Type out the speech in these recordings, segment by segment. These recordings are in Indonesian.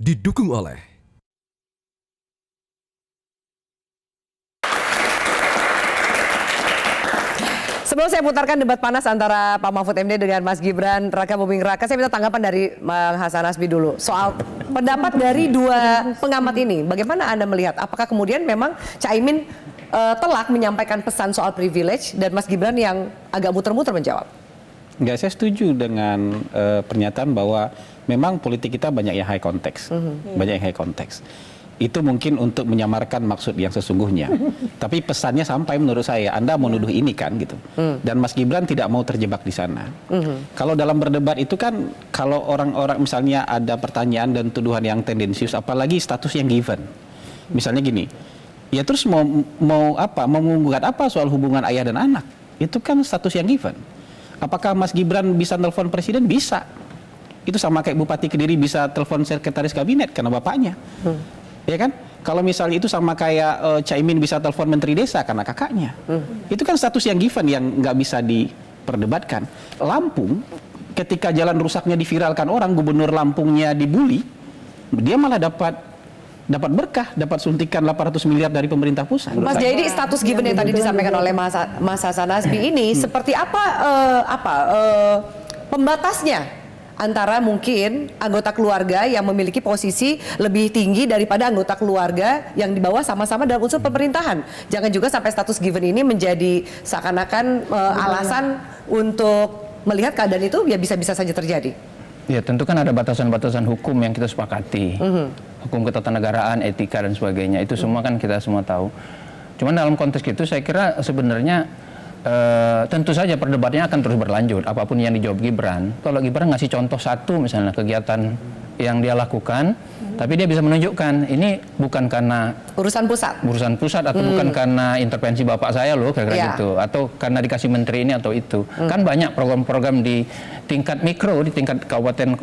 didukung oleh Sebelum saya putarkan debat panas antara Pak Mahfud MD dengan Mas Gibran Raka Buming Raka, saya minta tanggapan dari Bang Hasan Nasbi dulu soal pendapat dari dua pengamat ini. Bagaimana Anda melihat? Apakah kemudian memang Caimin telak menyampaikan pesan soal privilege dan Mas Gibran yang agak muter-muter menjawab? Enggak, saya setuju dengan pernyataan bahwa memang politik kita banyak yang high context, banyak yang high context. Itu mungkin untuk menyamarkan maksud yang sesungguhnya. Tapi pesannya sampai menurut saya, Anda mau nuduh ini kan gitu. Dan Mas Gibran tidak mau terjebak di sana. Kalau dalam berdebat itu kan, kalau orang-orang misalnya ada pertanyaan dan tuduhan yang tendensius, apalagi status yang given. Misalnya gini, ya terus mau menggugat apa soal hubungan ayah dan anak? Itu kan status yang given. Apakah Mas Gibran bisa telepon presiden? Bisa. Itu sama kayak Bupati Kediri bisa telepon sekretaris kabinet karena bapaknya. Ya kan? Kalau misalnya itu sama kayak Caimin bisa telepon menteri desa karena kakaknya. Itu kan status yang given yang nggak bisa diperdebatkan. Lampung, ketika jalan rusaknya diviralkan orang, gubernur Lampungnya dibully, dia malah dapat berkah, dapat suntikan 800 miliar dari pemerintah pusat. Mas Jayadi, status given yang tadi disampaikan oleh Mas Hasan Nasbi ini seperti pembatasnya antara mungkin anggota keluarga yang memiliki posisi lebih tinggi daripada anggota keluarga yang di bawah sama-sama dalam unsur pemerintahan. Jangan juga sampai status given ini menjadi seakan-akan alasan untuk melihat keadaan itu ya bisa-bisa saja terjadi. Ya tentu kan ada batasan-batasan hukum yang kita sepakati. Hukum ketatanegaraan, etika dan sebagainya. Itu semua kan kita semua tahu. Cuman dalam konteks itu saya kira sebenarnya tentu saja perdebatannya akan terus berlanjut apapun yang dijawab Gibran. Kalau Gibran ngasih contoh satu misalnya kegiatan yang dia lakukan, tapi dia bisa menunjukkan ini bukan karena urusan pusat atau bukan karena intervensi bapak saya loh kira-kira gitu, atau karena dikasih menteri ini atau itu. Kan banyak program-program di tingkat mikro, di tingkat kabupaten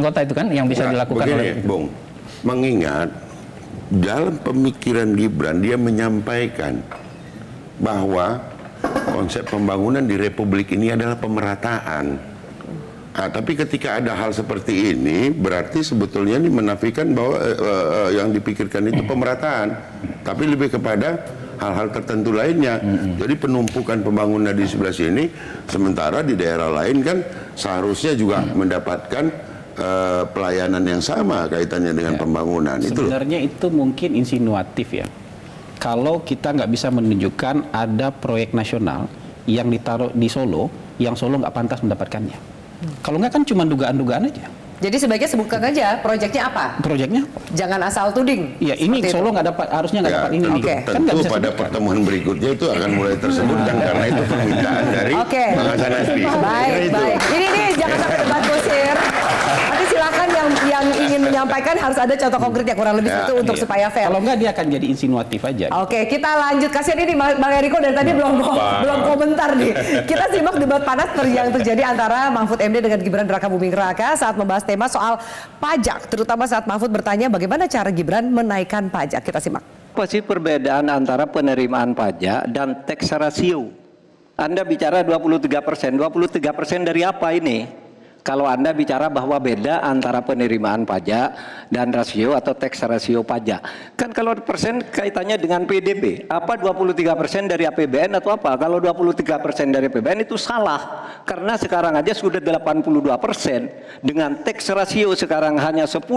kota itu kan yang bisa dilakukan oleh Bung, mengingat dalam pemikiran Gibran dia menyampaikan bahwa konsep pembangunan di Republik ini adalah pemerataan. Nah, tapi ketika ada hal seperti ini, berarti sebetulnya ini menafikan bahwa yang dipikirkan itu pemerataan, tapi lebih kepada hal-hal tertentu lainnya. Jadi penumpukan pembangunan di sebelah sini, sementara di daerah lain kan seharusnya juga mendapatkan pelayanan yang sama kaitannya dengan pembangunan. Sebenarnya itu mungkin insinuatif ya. Kalau kita nggak bisa menunjukkan ada proyek nasional yang ditaruh di Solo, yang Solo nggak pantas mendapatkannya. Kalau nggak kan cuma dugaan-dugaan aja. Jadi sebaiknya sebutkan aja proyeknya apa? Proyeknya? Jangan asal tuding. Iya, ini Solo nggak dapat, harusnya nggak dapat ini. Tentu kan pada pertemuan berikutnya itu akan mulai tersebutkan karena itu permintaan dari Bang Hasan Nasbi. Baik. Ini jangan sampai debat kusir. Nanti silakan yang ingin menyampaikan harus ada contoh konkret yang kurang lebih itu untuk supaya fair. Kalau nggak dia akan jadi insinuatif aja. Oke, kita lanjut. Kasihan ini Bang Eriko dari tadi belum komentar nih. Kita simak debat panas yang terjadi antara Mahfud MD dengan Gibran Raka Buming Raka saat membahas tema soal pajak, terutama saat Mahfud bertanya bagaimana cara Gibran menaikkan pajak. Kita simak. Apa sih perbedaan antara penerimaan pajak dan tax ratio? Anda bicara 23%, 23% dari apa ini? Kalau Anda bicara bahwa beda antara penerimaan pajak dan rasio atau tax ratio pajak. Kan kalau persen kaitannya dengan PDB. Apa 23% dari APBN atau apa? Kalau 23% dari APBN itu salah. Karena sekarang aja sudah 82%. Dengan tax ratio sekarang hanya 10,5.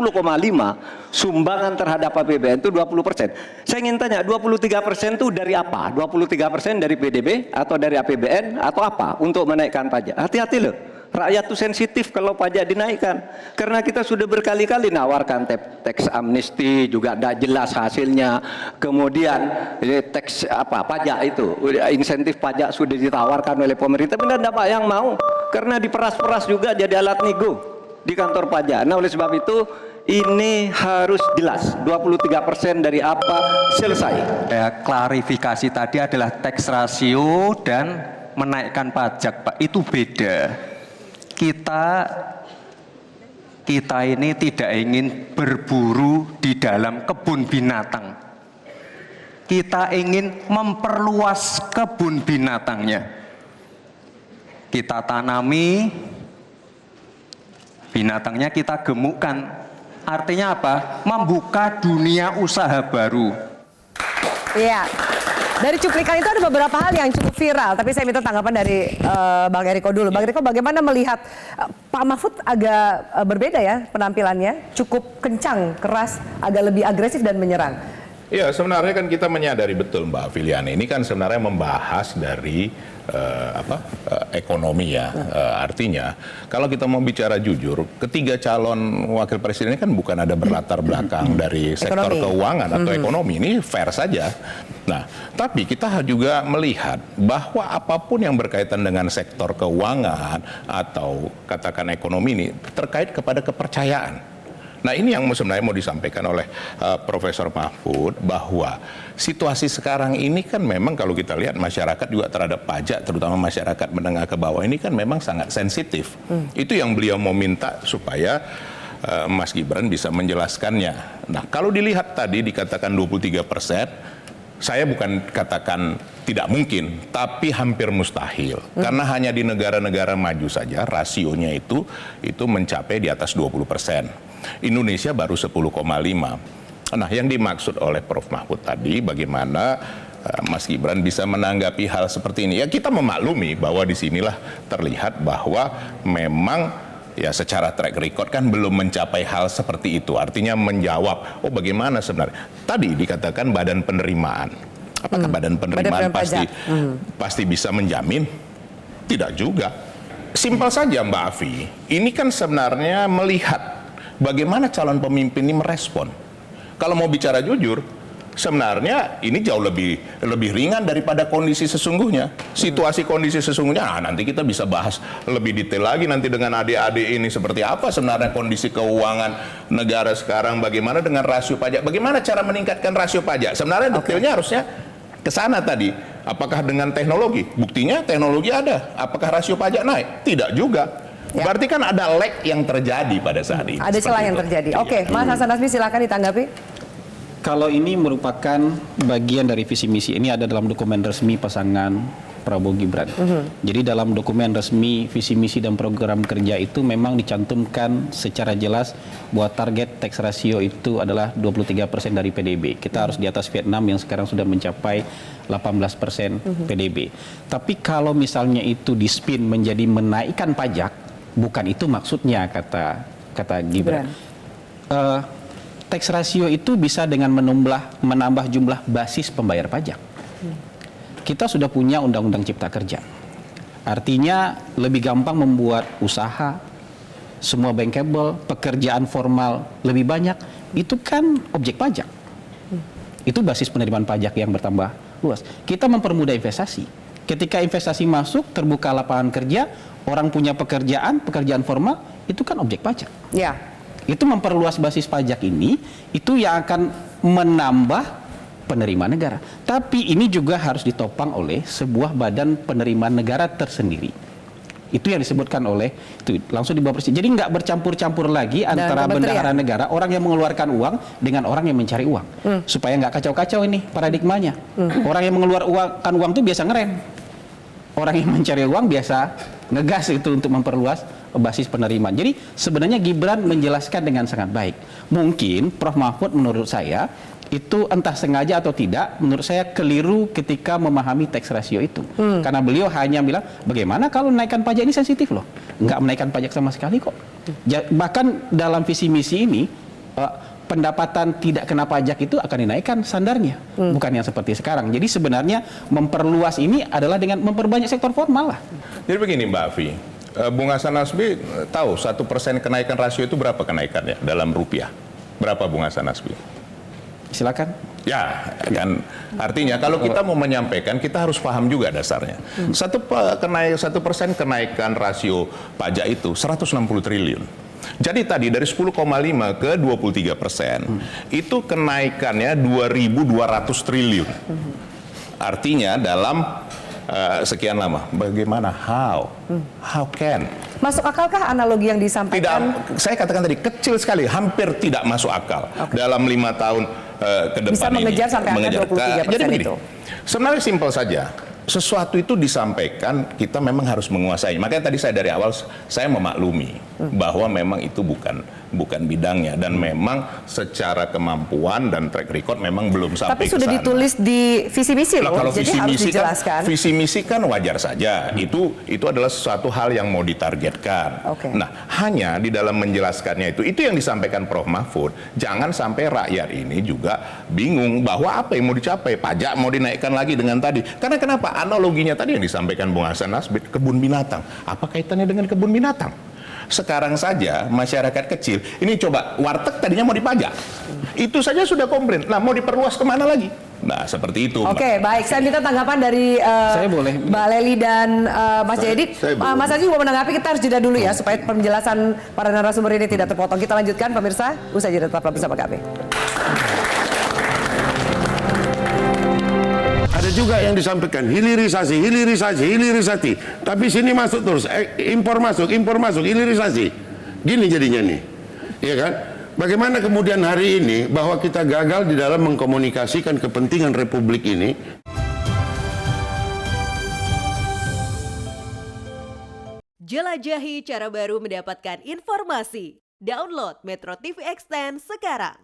Sumbangan terhadap APBN itu 20%. Saya ingin tanya, 23% itu dari apa? 23% dari PDB atau dari APBN atau apa untuk menaikkan pajak? Hati-hati loh. Rakyat itu sensitif kalau pajak dinaikkan, karena kita sudah berkali-kali nawarkan teks amnesti juga tidak jelas hasilnya. Kemudian teks pajak itu insentif pajak sudah ditawarkan oleh pemerintah, benar tidak Pak yang mau, karena diperas-peras juga jadi alat nego di kantor pajak. Nah oleh sebab itu ini harus jelas 23% dari apa selesai. Klarifikasi tadi adalah tax ratio dan menaikkan pajak Pak, itu beda. Kita ini tidak ingin berburu di dalam kebun binatang. Kita ingin memperluas kebun binatangnya. Kita tanami, binatangnya kita gemukkan. artinya apa? Membuka dunia usaha baru. Iya. Dari cuplikan itu ada beberapa hal yang cukup viral, tapi saya minta tanggapan dari Bang Eriko dulu. Bang Eriko, bagaimana melihat Pak Mahfud agak berbeda ya penampilannya, cukup kencang, keras, agak lebih agresif dan menyerang. Ya, sebenarnya kan kita menyadari betul Mbak Filiani, ini kan sebenarnya membahas dari ekonomi ya. Artinya kalau kita mau bicara jujur, ketiga calon wakil presiden ini kan bukan ada berlatar belakang dari sektor keuangan atau ekonomi, ini fair saja. Nah, tapi kita juga melihat bahwa apapun yang berkaitan dengan sektor keuangan atau katakan ekonomi ini terkait kepada kepercayaan. Nah, ini yang sebenarnya mau disampaikan oleh Profesor Mahfud, bahwa situasi sekarang ini kan memang kalau kita lihat masyarakat juga terhadap pajak, terutama masyarakat menengah ke bawah ini kan memang sangat sensitif. Itu yang beliau mau minta supaya Mas Gibran bisa menjelaskannya. Nah, kalau dilihat tadi dikatakan 23%, saya bukan katakan tidak mungkin, tapi hampir mustahil. Karena hanya di negara-negara maju saja rasionya itu mencapai di atas 20%. Indonesia baru 10,5. Nah, yang dimaksud oleh Prof. Mahfud tadi, bagaimana Mas Gibran bisa menanggapi hal seperti ini? Ya, kita memaklumi bahwa disinilah terlihat bahwa memang ya secara track record kan belum mencapai hal seperti itu. Artinya menjawab, oh bagaimana sebenarnya? Tadi dikatakan badan penerimaan. Apakah badan penerimaan pasti bisa menjamin? Tidak juga. Simpel saja Mbak Afi, ini kan sebenarnya melihat bagaimana calon pemimpin ini merespon. Kalau mau bicara jujur, sebenarnya ini jauh lebih ringan daripada kondisi sesungguhnya. Situasi kondisi sesungguhnya, nanti kita bisa bahas lebih detail lagi nanti dengan adik-adik ini seperti apa sebenarnya kondisi keuangan negara sekarang, bagaimana dengan rasio pajak, bagaimana cara meningkatkan rasio pajak. Sebenarnya detailnya harusnya ke sana tadi. Apakah dengan teknologi? Buktinya teknologi ada. Apakah rasio pajak naik? Tidak juga. Ya. Berarti kan ada lag yang terjadi pada saat ini. Ada celah yang terjadi. Oke, Mas Hasan Nasbi silakan ditanggapi. Kalau ini merupakan bagian dari visi misi, ini ada dalam dokumen resmi pasangan Prabowo Gibran. Jadi dalam dokumen resmi visi misi dan program kerja itu memang dicantumkan secara jelas bahwa target tax ratio itu adalah 23% dari PDB. Kita harus di atas Vietnam yang sekarang sudah mencapai 18% PDB. Tapi kalau misalnya itu dispin menjadi menaikkan pajak, bukan itu maksudnya kata Gibran. Tax ratio itu bisa dengan menambah jumlah basis pembayar pajak. Kita sudah punya undang-undang cipta kerja. Artinya lebih gampang membuat usaha, semua bankable, pekerjaan formal lebih banyak, itu kan objek pajak. Itu basis penerimaan pajak yang bertambah luas. Kita mempermudah investasi. Ketika investasi masuk, terbuka lapangan kerja, orang punya pekerjaan formal, itu kan objek pajak. Ya. Itu memperluas basis pajak ini, itu yang akan menambah penerimaan negara. Tapi ini juga harus ditopang oleh sebuah badan penerimaan negara tersendiri. Itu yang disebutkan oleh, itu langsung di bawah presiden. Jadi nggak bercampur-campur lagi antara bendahara negara, orang yang mengeluarkan uang dengan orang yang mencari uang. Supaya nggak kacau-kacau ini paradigmanya. Orang yang mengeluarkan uang itu biasa ngerem. Orang yang mencari uang biasa ngegas itu untuk memperluas basis penerimaan. Jadi sebenarnya Gibran menjelaskan dengan sangat baik. Mungkin Prof. Mahfud menurut saya itu entah sengaja atau tidak, menurut saya keliru ketika memahami tax ratio itu. Karena beliau hanya bilang, bagaimana kalau menaikkan pajak ini sensitif loh. Nggak menaikkan pajak sama sekali kok. Bahkan dalam visi misi ini, pendapatan tidak kena pajak itu akan dinaikkan standarnya, bukan yang seperti sekarang. Jadi sebenarnya memperluas ini adalah dengan memperbanyak sektor formal lah. Jadi begini Mbak Afi, Bung Hasan Nasbi tahu 1% kenaikan rasio itu berapa kenaikannya dalam rupiah? Berapa Bung Hasan Nasbi? Silakan. Ya, kan artinya kalau kita mau menyampaikan kita harus paham juga dasarnya. 1% kenaikan rasio pajak itu 160 triliun. Jadi tadi dari 10,5 ke 23%, itu kenaikannya 2.200 triliun. Artinya dalam sekian lama, bagaimana? How can? Masuk akalkah analogi yang disampaikan? Tidak, saya katakan tadi kecil sekali, hampir tidak masuk akal dalam 5 tahun ke depan bisa mengejar ini. sampai angka 23% Jadi begini, itu. sebenarnya simpel saja. Sesuatu itu disampaikan, kita memang harus menguasai. Makanya tadi saya dari awal saya memaklumi. bahwa memang itu bukan bidangnya dan memang secara kemampuan dan track record memang belum sampai Tapi sudah ke sana. ditulis di visi misi Lah, loh, kalau jadi harus dijelaskan. visi misi kan wajar saja. Itu adalah sesuatu hal yang mau ditargetkan. Oke. Nah, hanya di dalam menjelaskannya itu yang disampaikan Prof Mahfud. Jangan sampai rakyat ini juga bingung bahwa apa yang mau dicapai, pajak mau dinaikkan lagi dengan tadi. Karena kenapa? Analoginya tadi yang disampaikan Bung Hasan Nasbit, kebun binatang. Apa kaitannya dengan kebun binatang? Sekarang saja masyarakat kecil, ini coba warteg tadinya mau dipajak, itu saja sudah komplain. Nah, mau diperluas kemana lagi? Nah, seperti itu. Oke, baik. Saya minta tanggapan dari Saya boleh. Mbak Lely dan Mas Jayadi. saya boleh. Mas Aziz mau menanggapi, kita harus jeda dulu ya supaya penjelasan para narasumber ini tidak terpotong. Kita lanjutkan pemirsa, usai jeda tetaplah bersama kami. Ada juga yang disampaikan hilirisasi. Tapi sini masuk terus, impor masuk, hilirisasi. Gini jadinya nih, ya kan? Bagaimana kemudian hari ini bahwa kita gagal di dalam mengkomunikasikan kepentingan Republik ini? Jelajahi cara baru mendapatkan informasi. Download Metro TV Extend sekarang.